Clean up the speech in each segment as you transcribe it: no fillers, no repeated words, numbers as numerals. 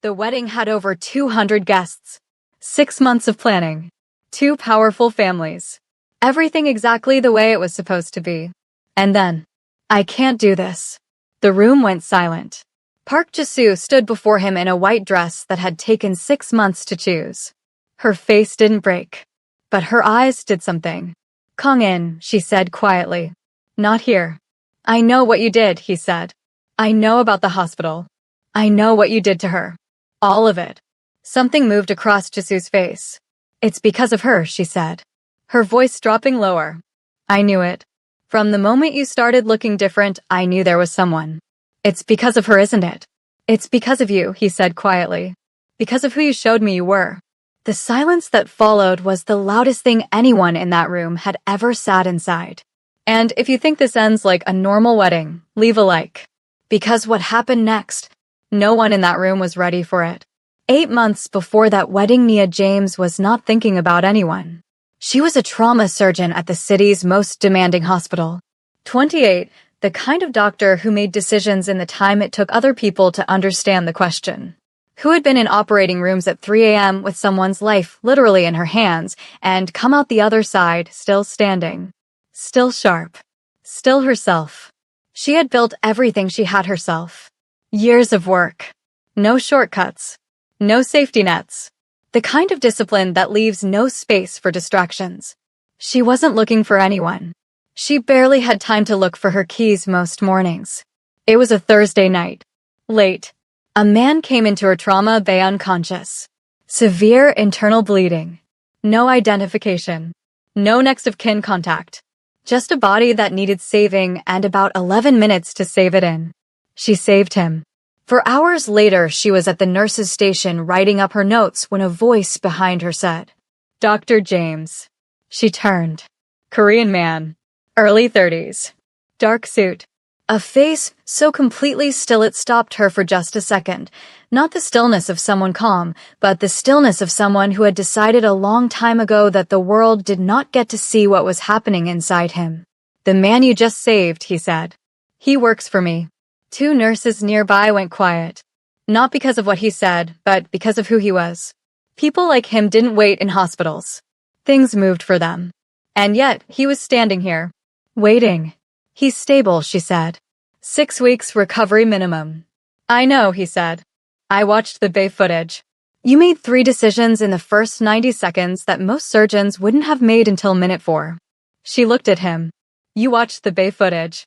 The wedding had over 200 guests. 6 months of planning. 2 powerful families. Everything exactly the way it was supposed to be. And then, I can't do this. The room went silent. Park Ji-soo stood before him in a white dress that had taken 6 months to choose. Her face didn't break, but her eyes did something. "Kong-in," she said quietly. "Not here." "I know what you did," he said. "I know about the hospital. I know what you did to her. All of it." Something moved across Jisoo's face. "It's because of her," she said, her voice dropping lower. "I knew it. From the moment you started looking different, I knew there was someone. It's because of her, isn't it?" "It's because of you," he said quietly. "Because of who you showed me you were." The silence that followed was the loudest thing anyone in that room had ever sat inside. And if you think this ends like a normal wedding, leave a like. Because what happened next, no one in that room was ready for it. 8 months before that wedding, Nia James was not thinking about anyone. She was a trauma surgeon at the city's most demanding hospital. 28, the kind of doctor who made decisions in the time it took other people to understand the question. Who had been in operating rooms at 3 a.m. with someone's life literally in her hands and come out the other side still standing. Still sharp. Still herself. She had built everything she had herself. Years of work. No shortcuts. No safety nets. The kind of discipline that leaves no space for distractions. She wasn't looking for anyone. She barely had time to look for her keys most mornings. It was a Thursday night. Late. A man came into her trauma bay unconscious. Severe internal bleeding. No identification. No next of kin contact. Just a body that needed saving and about 11 minutes to save it in. She saved him. For hours later, she was at the nurse's station writing up her notes when a voice behind her said, "Dr. James." She turned. Korean man. Early 30s. Dark suit. A face so completely still it stopped her for just a second. Not the stillness of someone calm, but the stillness of someone who had decided a long time ago that the world did not get to see what was happening inside him. "The man you just saved," he said. "He works for me." 2 nurses nearby went quiet. Not because of what he said, but because of who he was. People like him didn't wait in hospitals. Things moved for them. And yet, he was standing here. Waiting. "He's stable," she said. 6 weeks recovery minimum. "I know," he said. "I watched the Bay footage. You made 3 decisions in the first 90 seconds that most surgeons wouldn't have made until minute 4. She looked at him. "You watched the Bay footage."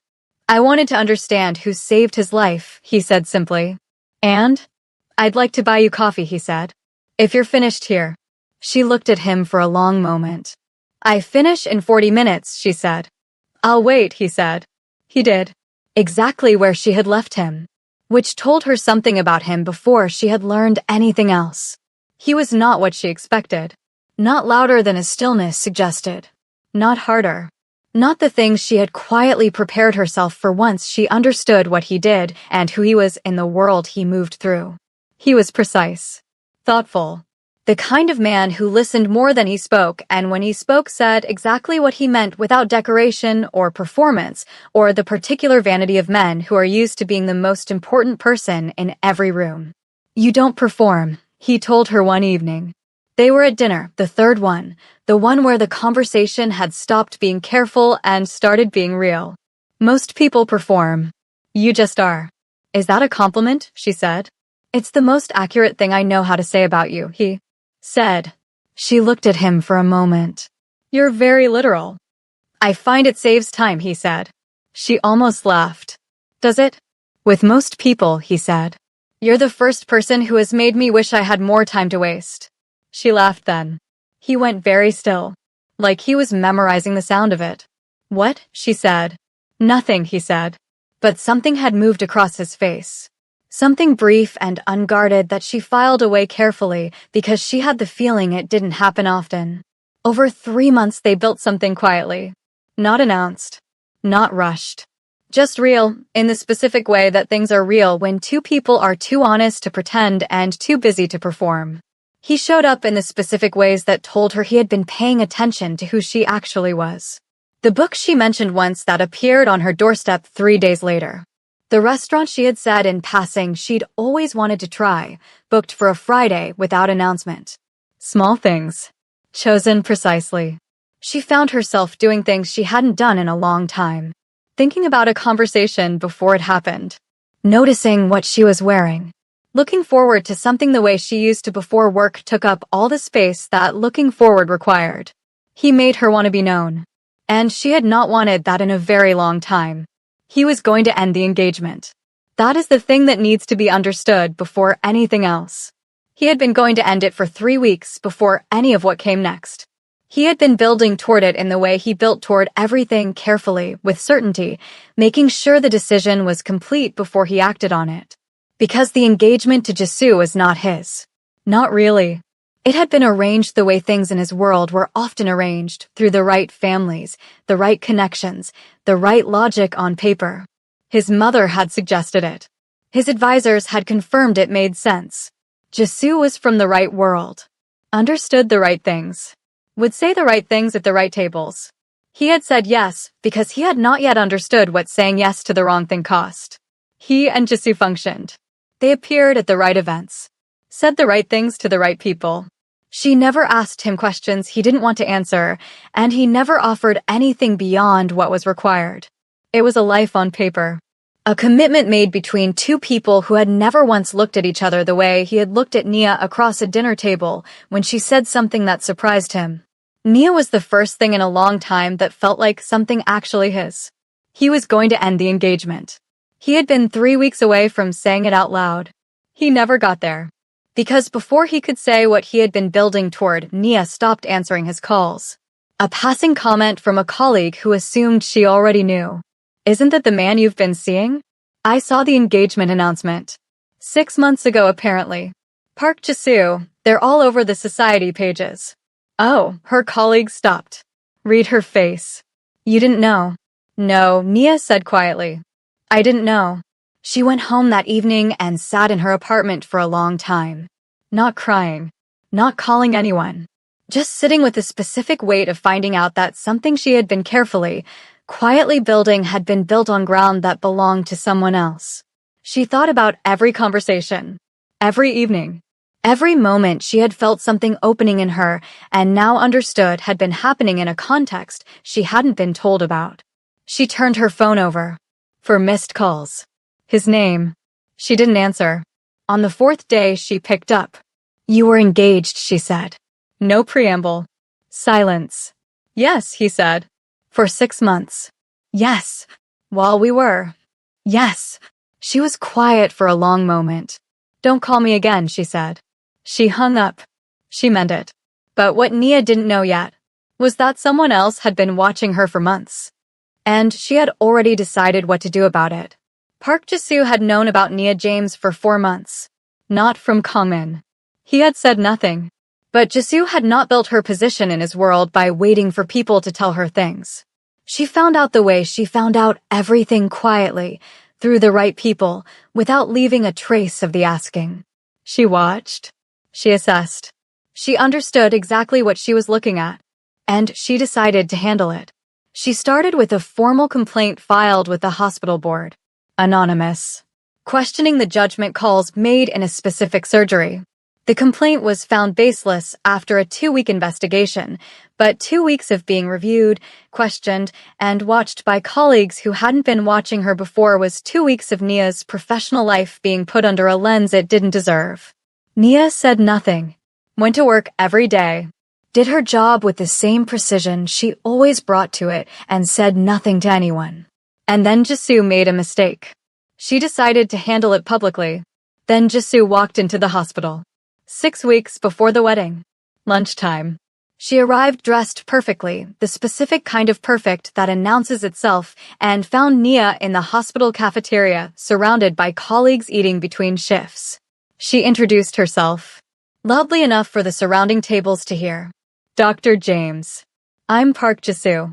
"I wanted to understand who saved his life," he said simply. "And? I'd like to buy you coffee," he said. "If you're finished here." She looked at him for a long moment. "I finish in 40 minutes, she said. "I'll wait," he said. He did. Exactly where she had left him. Which told her something about him before she had learned anything else. He was not what she expected. Not louder than his stillness suggested. Not harder. Not the things she had quietly prepared herself for once she understood what he did and who he was in the world he moved through. He was precise. Thoughtful. The kind of man who listened more than he spoke, and when he spoke said exactly what he meant without decoration or performance or the particular vanity of men who are used to being the most important person in every room. "You don't perform," he told her one evening. They were at dinner, the third one, the one where the conversation had stopped being careful and started being real. "Most people perform. You just are." "Is that a compliment?" she said. "It's the most accurate thing I know how to say about you," he said. She looked at him for a moment. "You're very literal." "I find it saves time," he said. She almost laughed. "Does it?" "With most people," he said. "You're the first person who has made me wish I had more time to waste." She laughed then. He went very still, like he was memorizing the sound of it. "What?" she said. "Nothing," he said. But something had moved across his face. Something brief and unguarded that she filed away carefully because she had the feeling it didn't happen often. Over 3 months they built something quietly. Not announced. Not rushed. Just real, in the specific way that things are real when 2 people are too honest to pretend and too busy to perform. He showed up in the specific ways that told her he had been paying attention to who she actually was. The book she mentioned once that appeared on her doorstep 3 days later. The restaurant she had said in passing she'd always wanted to try, booked for a Friday without announcement. Small things. Chosen precisely. She found herself doing things she hadn't done in a long time. Thinking about a conversation before it happened. Noticing what she was wearing. Looking forward to something the way she used to before work took up all the space that looking forward required. He made her want to be known. And she had not wanted that in a very long time. He was going to end the engagement. That is the thing that needs to be understood before anything else. He had been going to end it for 3 weeks before any of what came next. He had been building toward it in the way he built toward everything carefully, with certainty, making sure the decision was complete before he acted on it. Because the engagement to Jisoo was not his. Not really. It had been arranged the way things in his world were often arranged, through the right families, the right connections, the right logic on paper. His mother had suggested it. His advisors had confirmed it made sense. Jisoo was from the right world. Understood the right things. Would say the right things at the right tables. He had said yes because he had not yet understood what saying yes to the wrong thing cost. He and Jisoo functioned. They appeared at the right events. Said the right things to the right people. She never asked him questions he didn't want to answer, and he never offered anything beyond what was required. It was a life on paper. A commitment made between two people who had never once looked at each other the way he had looked at Nia across a dinner table when she said something that surprised him. Nia was the first thing in a long time that felt like something actually his. He was going to end the engagement. He had been 3 weeks away from saying it out loud. He never got there. Because before he could say what he had been building toward, Nia stopped answering his calls. A passing comment from a colleague who assumed she already knew. Isn't that the man you've been seeing? I saw the engagement announcement. 6 months ago apparently. Park Jisoo, they're all over the society pages. Oh, her colleague stopped. Read her face. You didn't know. No, Nia said quietly. I didn't know. She went home that evening and sat in her apartment for a long time. Not crying. Not calling anyone. Just sitting with the specific weight of finding out that something she had been quietly building had been built on ground that belonged to someone else. She thought about every conversation. Every evening. Every moment she had felt something opening in her and now understood had been happening in a context she hadn't been told about. She turned her phone over. For missed calls. His name. She didn't answer. On the 4th day she picked up. You were engaged, she said. No preamble. Silence. Yes, he said. For 6 months. Yes. While we were. Yes. She was quiet for a long moment. Don't call me again, she said. She hung up. She meant it. But what Nia didn't know yet was that someone else had been watching her for months. And she had already decided what to do about it. Park Jisoo had known about Nia James for 4 months. Not from Kongmin. He had said nothing. But Jisoo had not built her position in his world by waiting for people to tell her things. She found out the way she found out everything quietly, through the right people, without leaving a trace of the asking. She watched. She assessed. She understood exactly what she was looking at. And she decided to handle it. She started with a formal complaint filed with the hospital board. Anonymous. Questioning the judgment calls made in a specific surgery. The complaint was found baseless after a 2-week investigation, but 2 weeks of being reviewed, questioned, and watched by colleagues who hadn't been watching her before was 2 weeks of Nia's professional life being put under a lens it didn't deserve. Nia said nothing. Went to work every day. Did her job with the same precision she always brought to it and said nothing to anyone. And then Jisoo made a mistake. She decided to handle it publicly. Then Jisoo walked into the hospital. 6 weeks before the wedding. Lunchtime. She arrived dressed perfectly, the specific kind of perfect that announces itself, and found Nia in the hospital cafeteria, surrounded by colleagues eating between shifts. She introduced herself. Loudly enough for the surrounding tables to hear. Dr. James. I'm Park Jisoo.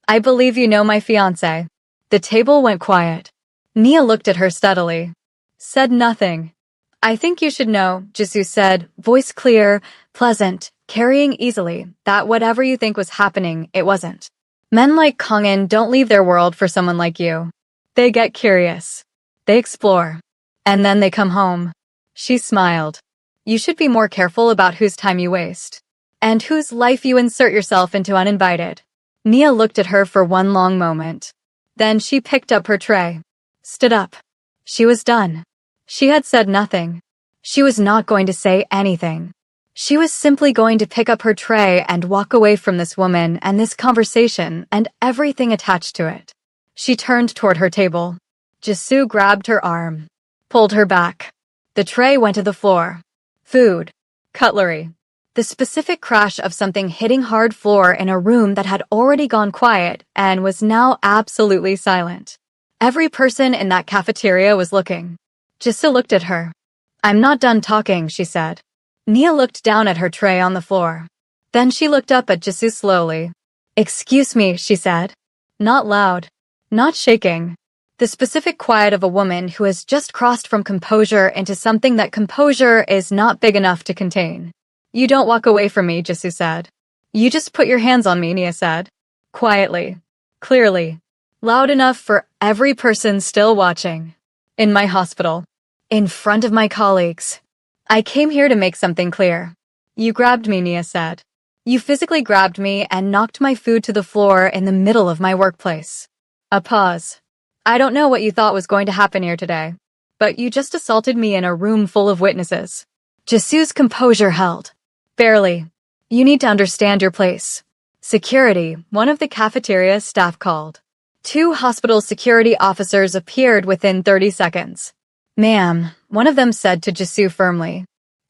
I believe you know my fiancé. The table went quiet. Nia looked at her steadily. Said nothing. I think you should know, Jisoo said, voice clear, pleasant, carrying easily, that whatever you think was happening, it wasn't. Men like Kongin don't leave their world for someone like you. They get curious. They explore. And then they come home. She smiled. You should be more careful about whose time you waste. And whose life you insert yourself into uninvited. Nia looked at her for one long moment. Then she picked up her tray. Stood up. She was done. She had said nothing. She was not going to say anything. She was simply going to pick up her tray and walk away from this woman and this conversation and everything attached to it. She turned toward her table. Jisoo grabbed her arm. Pulled her back. The tray went to the floor. Food. Cutlery. The specific crash of something hitting hard floor in a room that had already gone quiet and was now absolutely silent. Every person in that cafeteria was looking. Jisoo looked at her. I'm not done talking, she said. Nia looked down at her tray on the floor. Then she looked up at Jisoo slowly. Excuse me, she said. Not loud. Not shaking. The specific quiet of a woman who has just crossed from composure into something that composure is not big enough to contain. You don't walk away from me, Jisoo said. You just put your hands on me, Nia said. Quietly. Clearly. Loud enough for every person still watching. In my hospital. In front of my colleagues. I came here to make something clear. You grabbed me, Nia said. You physically grabbed me and knocked my food to the floor in the middle of my workplace. A pause. I don't know what you thought was going to happen here today, but you just assaulted me in a room full of witnesses. Jisoo's composure held. Barely. You need to understand your place. Security, one of the cafeteria staff called. 2 hospital security officers appeared within 30 seconds. Ma'am, one of them said to Jisoo firmly.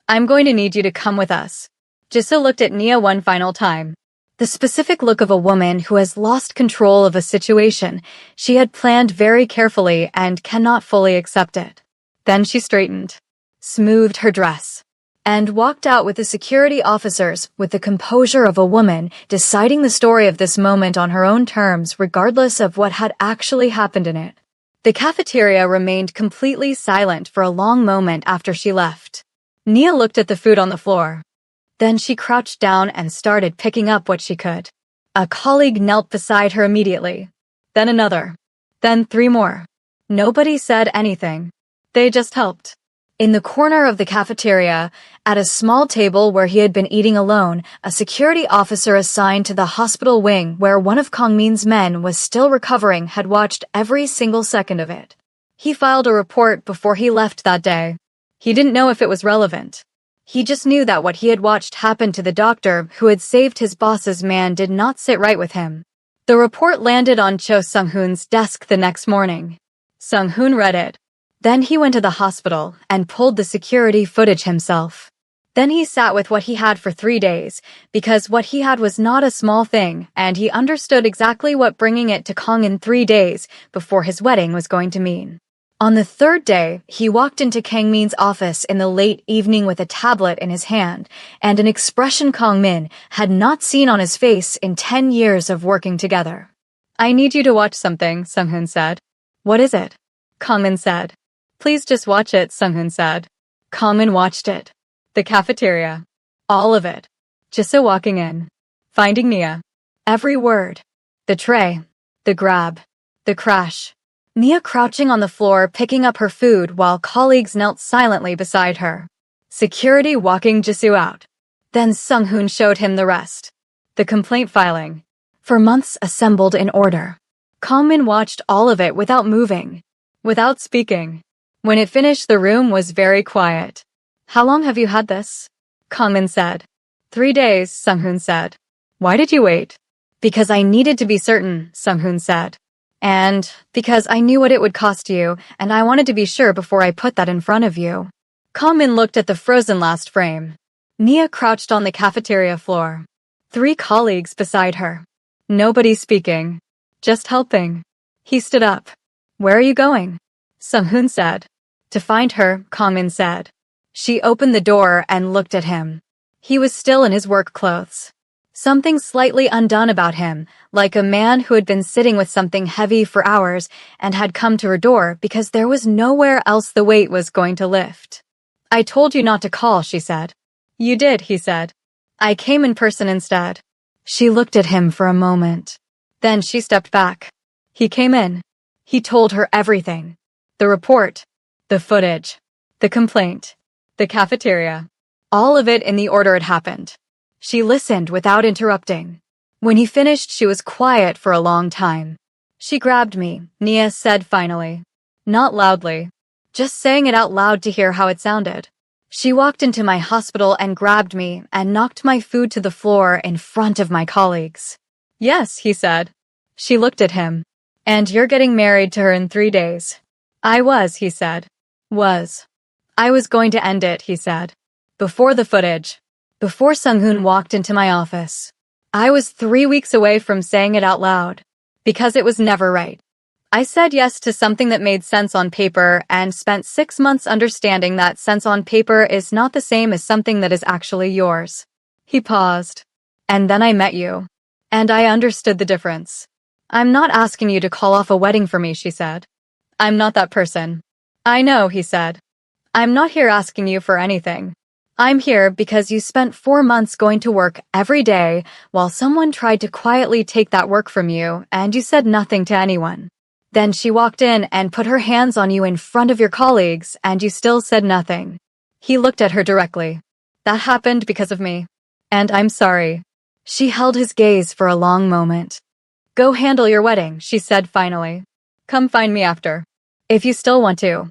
I'm going to need you to come with us. Jisoo looked at Nia one final time. The specific look of a woman who has lost control of a situation she had planned very carefully and cannot fully accept it. Then she straightened, smoothed her dress, and walked out with the security officers with the composure of a woman deciding the story of this moment on her own terms regardless of what had actually happened in it. The cafeteria remained completely silent for a long moment after she left. Nia looked at the food on the floor. Then she crouched down and started picking up what she could. A colleague knelt beside her immediately. Then another. Then 3 more. Nobody said anything. They just helped. In the corner of the cafeteria, at a small table where he had been eating alone, a security officer assigned to the hospital wing where one of Kangmin's men was still recovering had watched every single second of it. He filed a report before he left that day. He didn't know if it was relevant. He just knew that what he had watched happen to the doctor who had saved his boss's man did not sit right with him. The report landed on Cho Sung-hoon's desk the next morning. Sung-hoon read it. Then he went to the hospital and pulled the security footage himself. Then he sat with what he had for 3 days, because what he had was not a small thing, and he understood exactly what bringing it to Kang in 3 days before his wedding was going to mean. On the 3rd day, he walked into Kangmin's office in the late evening with a tablet in his hand and an expression Kangmin had not seen on his face in 10 years of working together. I need you to watch something, Sung-hoon said. What is it? Kangmin said. Please just watch it, Sung-hoon said. Kangmin watched it. The cafeteria. All of it. Jisoo walking in. Finding Nia. Every word. The tray. The grab. The crash. Nia crouching on the floor picking up her food while colleagues knelt silently beside her. Security walking Jisoo out. Then Sung-hoon showed him the rest. The complaint filing. For months assembled in order. Kangmin watched all of it without moving. Without speaking. When it finished, the room was very quiet. How long have you had this? Kangmin said. 3 days, Sung-hoon said. Why did you wait? Because I needed to be certain, Sung-hoon said. And because I knew what it would cost you, and I wanted to be sure before I put that in front of you. Kangmin looked at the frozen last frame. Nia crouched on the cafeteria floor. 3 colleagues beside her. Nobody speaking. Just helping. He stood up. Where are you going? Sung-hoon said. To find her, Kangmin said. She opened the door and looked at him. He was still in his work clothes. Something slightly undone about him, like a man who had been sitting with something heavy for hours and had come to her door because there was nowhere else the weight was going to lift. I told you not to call, she said. You did, he said. I came in person instead. She looked at him for a moment. Then she stepped back. He came in. He told her everything. The report, the footage, the complaint, the cafeteria. All of it in the order it happened. She listened without interrupting. When he finished, she was quiet for a long time. She grabbed me, Nia said finally. Not loudly. Just saying it out loud to hear how it sounded. She walked into my hospital and grabbed me and knocked my food to the floor in front of my colleagues. Yes, he said. She looked at him. And you're getting married to her in 3 days. I was, he said. Was. I was going to end it, he said. Before the footage. Before Sunghoon walked into my office. I was 3 weeks away from saying it out loud. Because it was never right. I said yes to something that made sense on paper and spent 6 months understanding that sense on paper is not the same as something that is actually yours. He paused. And then I met you. And I understood the difference. I'm not asking you to call off a wedding for me, she said. I'm not that person. I know, he said. I'm not here asking you for anything. I'm here because you spent 4 months going to work every day while someone tried to quietly take that work from you and you said nothing to anyone. Then she walked in and put her hands on you in front of your colleagues and you still said nothing. He looked at her directly. That happened because of me. And I'm sorry. She held his gaze for a long moment. Go handle your wedding, she said finally. Come find me after. If you still want to.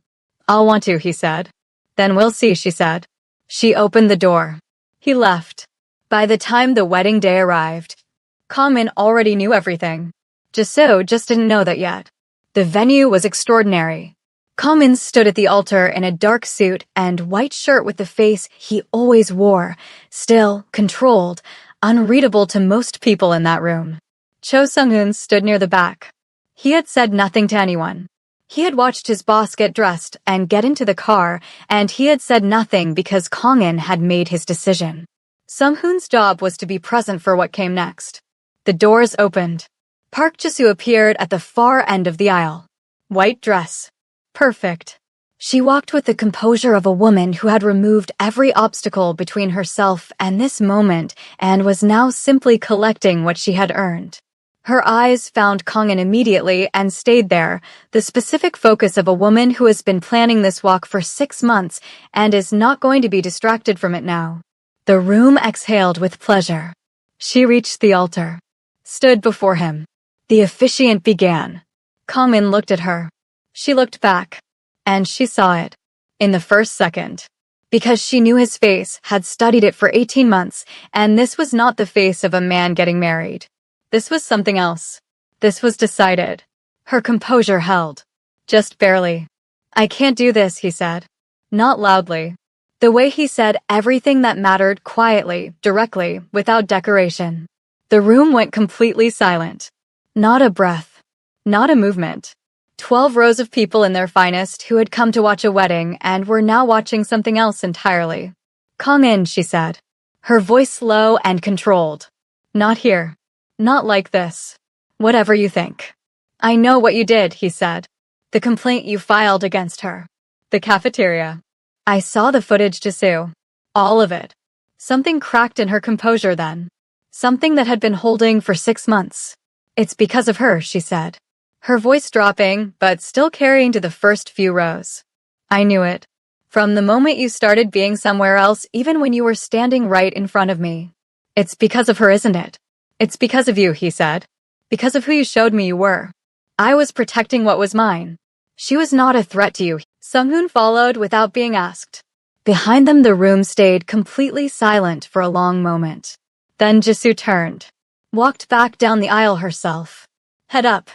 I'll want to, he said. Then we'll see, she said. She opened the door. He left. By the time the wedding day arrived, Kangmin already knew everything. Jisoo just didn't know that yet. The venue was extraordinary. Kangmin stood at the altar in a dark suit and white shirt with the face he always wore, still, controlled, unreadable to most people in that room. Cho Sunghoon stood near the back. He had said nothing to anyone. He had watched his boss get dressed and get into the car, and he had said nothing because Kangmin had made his decision. Sunghoon's job was to be present for what came next. The doors opened. Park Jisoo appeared at the far end of the aisle. White dress. Perfect. She walked with the composure of a woman who had removed every obstacle between herself and this moment and was now simply collecting what she had earned. Her eyes found Kangmin immediately and stayed there, the specific focus of a woman who has been planning this walk for 6 months and is not going to be distracted from it now. The room exhaled with pleasure. She reached the altar, stood before him. The officiant began. Kangmin looked at her. She looked back, and she saw it. In the first second. Because she knew his face, had studied it for 18 months, and this was not the face of a man getting married. This was something else. This was decided. Her composure held. Just barely. I can't do this, he said. Not loudly. The way he said everything that mattered quietly, directly, without decoration. The room went completely silent. Not a breath. Not a movement. 12 rows of people in their finest who had come to watch a wedding and were now watching something else entirely. Kangmin, she said. Her voice low and controlled. Not here. Not like this. Whatever you think. I know what you did, he said. The complaint you filed against her. The cafeteria. I saw the footage, Jisoo. All of it. Something cracked in her composure then. Something that had been holding for 6 months. It's because of her, she said. Her voice dropping, but still carrying to the first few rows. I knew it. From the moment you started being somewhere else, even when you were standing right in front of me. It's because of her, isn't it? It's because of you, he said. Because of who you showed me you were. I was protecting what was mine. She was not a threat to you. Sunghoon followed without being asked. Behind them, the room stayed completely silent for a long moment. Then Jisoo turned. Walked back down the aisle herself. Head up.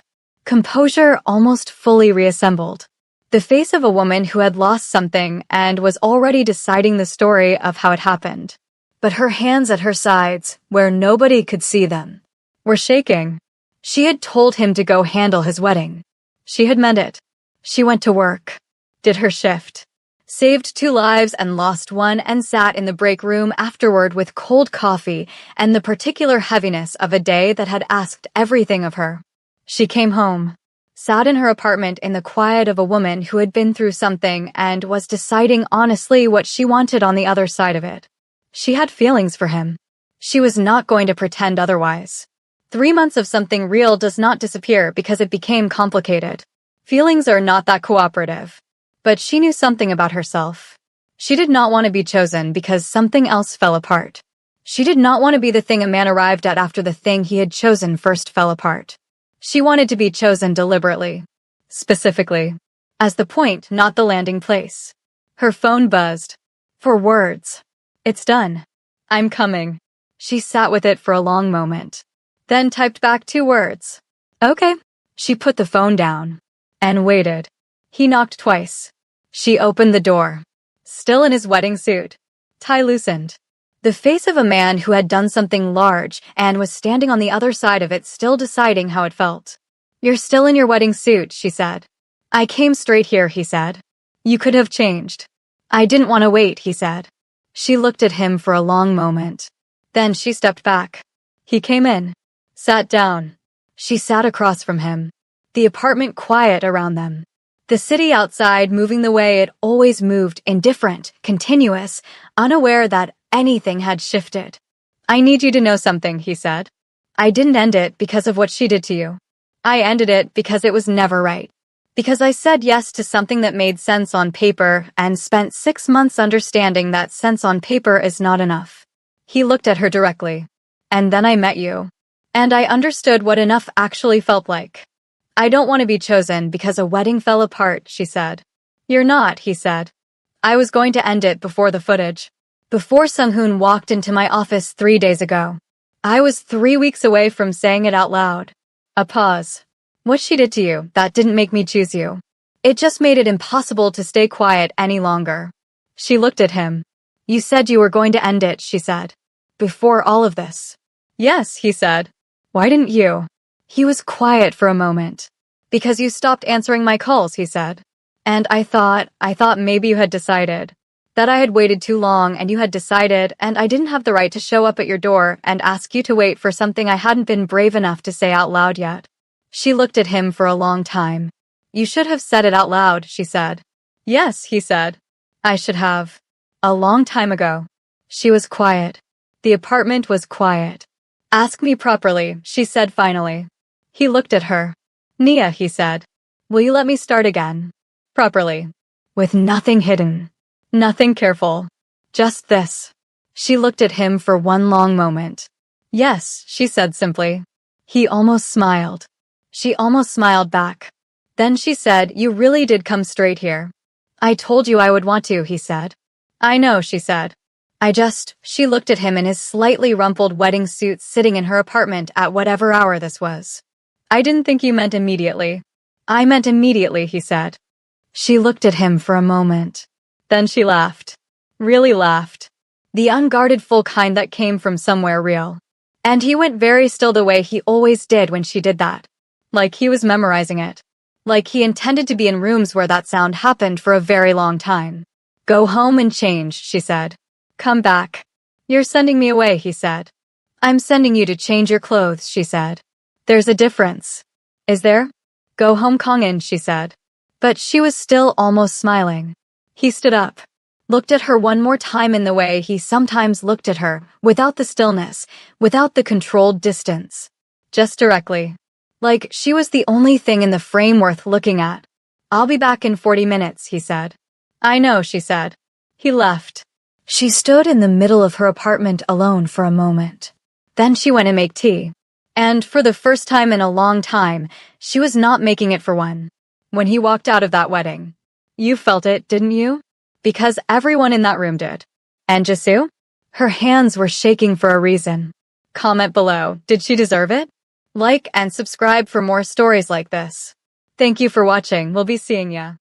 Composure almost fully reassembled. The face of a woman who had lost something and was already deciding the story of how it happened. But her hands at her sides, where nobody could see them, were shaking. She had told him to go handle his wedding. She had meant it. She went to work, did her shift, saved 2 lives and lost 1 and sat in the break room afterward with cold coffee and the particular heaviness of a day that had asked everything of her. She came home, sat in her apartment in the quiet of a woman who had been through something and was deciding honestly what she wanted on the other side of it. She had feelings for him. She was not going to pretend otherwise. 3 months of something real does not disappear because it became complicated. Feelings are not that cooperative. But she knew something about herself. She did not want to be chosen because something else fell apart. She did not want to be the thing a man arrived at after the thing he had chosen first fell apart. She wanted to be chosen deliberately. Specifically. As the point, not the landing place. Her phone buzzed. For words. It's done. I'm coming. She sat with it for a long moment. Then typed back 2 words. Okay. She put the phone down. And waited. He knocked twice. She opened the door. Still in his wedding suit. Tie loosened. The face of a man who had done something large and was standing on the other side of it, still deciding how it felt. You're still in your wedding suit, she said. I came straight here, he said. You could have changed. I didn't want to wait, he said. She looked at him for a long moment. Then she stepped back. He came in. Sat down. She sat across from him. The apartment quiet around them. The city outside moving the way it always moved, indifferent, continuous, unaware that anything had shifted. I need you to know something, he said. I didn't end it because of what she did to you. I ended it because it was never right. Because I said yes to something that made sense on paper and spent 6 months understanding that sense on paper is not enough. He looked at her directly. And then I met you. And I understood what enough actually felt like. I don't want to be chosen because a wedding fell apart, she said. You're not, he said. I was going to end it before the footage. Before Sung-hoon walked into my office 3 days ago. I was 3 weeks away from saying it out loud. A pause. What she did to you, that didn't make me choose you. It just made it impossible to stay quiet any longer. She looked at him. You said you were going to end it, she said. Before all of this. Yes, he said. Why didn't you? He was quiet for a moment. Because you stopped answering my calls, he said. And I thought maybe you had decided. That I had waited too long and you had decided, and I didn't have the right to show up at your door and ask you to wait for something I hadn't been brave enough to say out loud yet. She looked at him for a long time. You should have said it out loud, she said. Yes, he said. I should have. A long time ago. She was quiet. The apartment was quiet. Ask me properly, she said finally. He looked at her. Nia, he said. Will you let me start again? Properly. With nothing hidden. Nothing careful. Just this. She looked at him for one long moment. Yes, she said simply. He almost smiled. She almost smiled back. Then she said, you really did come straight here. I told you I would want to, he said. I know, she said. She looked at him in his slightly rumpled wedding suit sitting in her apartment at whatever hour this was. I didn't think you meant immediately. I meant immediately, he said. She looked at him for a moment. Then she laughed. Really laughed. The unguarded full kind that came from somewhere real. And he went very still the way he always did when she did that. Like he was memorizing it. Like he intended to be in rooms where that sound happened for a very long time. Go home and change, she said. Come back. You're sending me away, he said. I'm sending you to change your clothes, she said. There's a difference. Is there? Go home, Kong-in, she said. But she was still almost smiling. He stood up. Looked at her one more time in the way he sometimes looked at her, without the stillness, without the controlled distance. Just directly. Like she was the only thing in the frame worth looking at. I'll be back in 40 minutes, he said. I know, she said. He left. She stood in the middle of her apartment alone for a moment. Then she went to make tea. And for the first time in a long time, she was not making it for one. When he walked out of that wedding. You felt it, didn't you? Because everyone in that room did. And Jisoo? Her hands were shaking for a reason. Comment below, did she deserve it? Like and subscribe for more stories like this. Thank you for watching, we'll be seeing ya.